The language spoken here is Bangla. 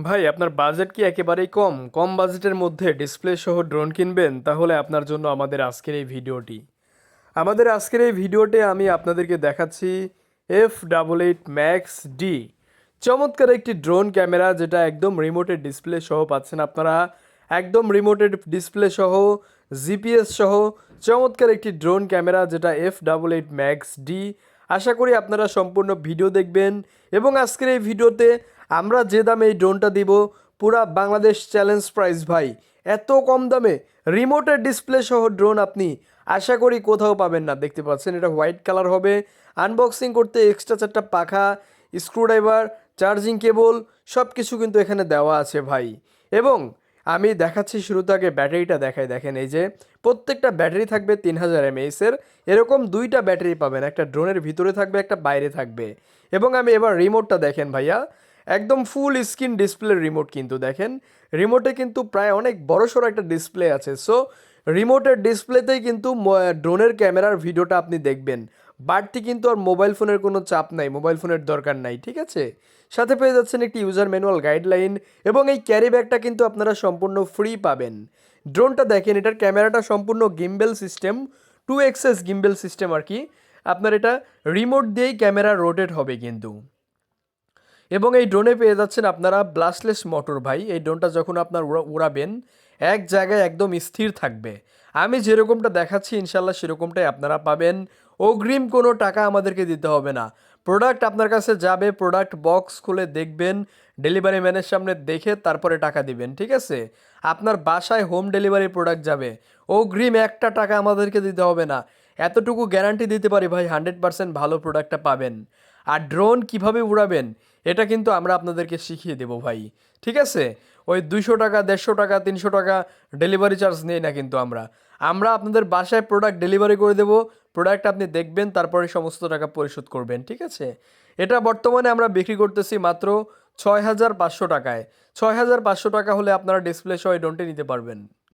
ভাই আপনার বাজেট কি একেবারেই কম? কম বাজেটের মধ্যে ডিসপ্লে সহ ড্রোন কিনবেন? তাহলে আপনার জন্য আমাদের আজকের এই ভিডিওটি। আমাদের আজকের এই ভিডিওতে আমি আপনাদেরকে দেখাচ্ছি F88 Max D। চমৎকার একটি ড্রোন ক্যামেরা, যেটা একদম রিমোটেড ডিসপ্লে সহ পাচ্ছেন আপনারা। একদম রিমোটেড ডিসপ্লে সহ, জিপিএস সহ চমৎকার একটি ড্রোন ক্যামেরা, যেটা F88 Max D। আশা করি আপনারা সম্পূর্ণ ভিডিও দেখবেন এবং আজকের এই ভিডিওতে আমরা যে দামে এই ড্রোনটা দিব, পুরা বাংলাদেশ চ্যালেঞ্জ প্রাইস ভাই। এত কম দামে রিমোটের ডিসপ্লে সহ ড্রোন আপনি আশা করি কোথাও পাবেন না। দেখতে পাচ্ছেন এটা হোয়াইট কালার হবে। আনবক্সিং করতে এক্সট্রা 4টা পাখা, স্ক্রুড্রাইভার, চার্জিং কেবল সব কিছু কিন্তু এখানে দেওয়া আছে ভাই। এবং আমি দেখাচ্ছি শুরুতে, আগে ব্যাটারিটা দেখাই। দেখেন এই যে প্রত্যেকটা ব্যাটারি থাকবে 3000 mAh এর। এরকম দুইটা ব্যাটারি পাবেন, একটা ড্রোনের ভিতরে থাকবে, একটা বাইরে থাকবে। এবং আমি এবার রিমোটটা দেখেন ভাইয়া, একদম ফুল স্ক্রিন ডিসপ্লে রিমোট কিন্তু দেখেন। রিমোটে কিন্তু প্রায় অনেক বড়সড় একটা ডিসপ্লে আছে। সো রিমোটের ডিসপ্লেতেই কিন্তু ড্রোনের ক্যামেরার ভিডিওটা আপনি দেখবেন। বাড়তি কিন্তু আর মোবাইল ফোনের কোনো চাপ নাই, মোবাইল ফোনের দরকার নাই, ঠিক আছে। সাথে পেয়ে যাচ্ছেন একটি ইউজার ম্যানুয়াল গাইডলাইন এবং এই ক্যারি ব্যাগটা কিন্তু আপনারা সম্পূর্ণ ফ্রি পাবেন। ড্রোনটা দেখেন, এটার ক্যামেরাটা সম্পূর্ণ gimbal system, 2 axis gimbal system আর কি। আপনার এটা রিমোট দিয়েই ক্যামেরা রোটেট হবে কিন্তু। এবং এই ড্রোনে পেয়ে যাচ্ছেন আপনারা ব্লাস্টলেস মোটর ভাই। এই ড্রোনটা যখন আপনার উড়াবেন এক জায়গায় একদম স্থির থাকবে। আমি যেরকমটা দেখাচ্ছি ইনশাল্লাহ সেরকমটাই আপনারা পাবেন। অগ্রিম কোনো টাকা আমাদেরকে দিতে হবে না। প্রোডাক্ট আপনার কাছে যাবে, প্রোডাক্ট বক্স খুলে দেখবেন, ডেলিভারি ম্যানের সামনে দেখে তারপরে টাকা দিবেন, ঠিক আছে। আপনার বাসায় হোম ডেলিভারি প্রোডাক্ট যাবে, অগ্রিম একটা টাকা আমাদেরকে দিতে হবে না। এতটুকু গ্যারান্টি দিতে পারি ভাই, 100% ভালো প্রোডাক্টটা পাবেন। আর ড্রোন কিভাবে উড়াবেন এটা কিন্তু আমরা আপনাদেরকে শিখিয়ে দেবো ভাই, ঠিক আছে। ওই 200 টাকা, 150 টাকা, 300 টাকা ডেলিভারি চার্জ নেই না কিন্তু আমরা। আমরা আপনাদের বাসায় প্রোডাক্ট ডেলিভারি করে দেবো। প্রোডাক্ট আপনি দেখবেন, তারপরে সমস্ত টাকা পরিশোধ করবেন, ঠিক আছে। এটা বর্তমানে আমরা বিক্রি করতেছি মাত্র 6500 টাকায়। 6500 টাকা হলে আপনারা ডিসপ্লে সহ এই ড্রোনটি নিতে পারবেন।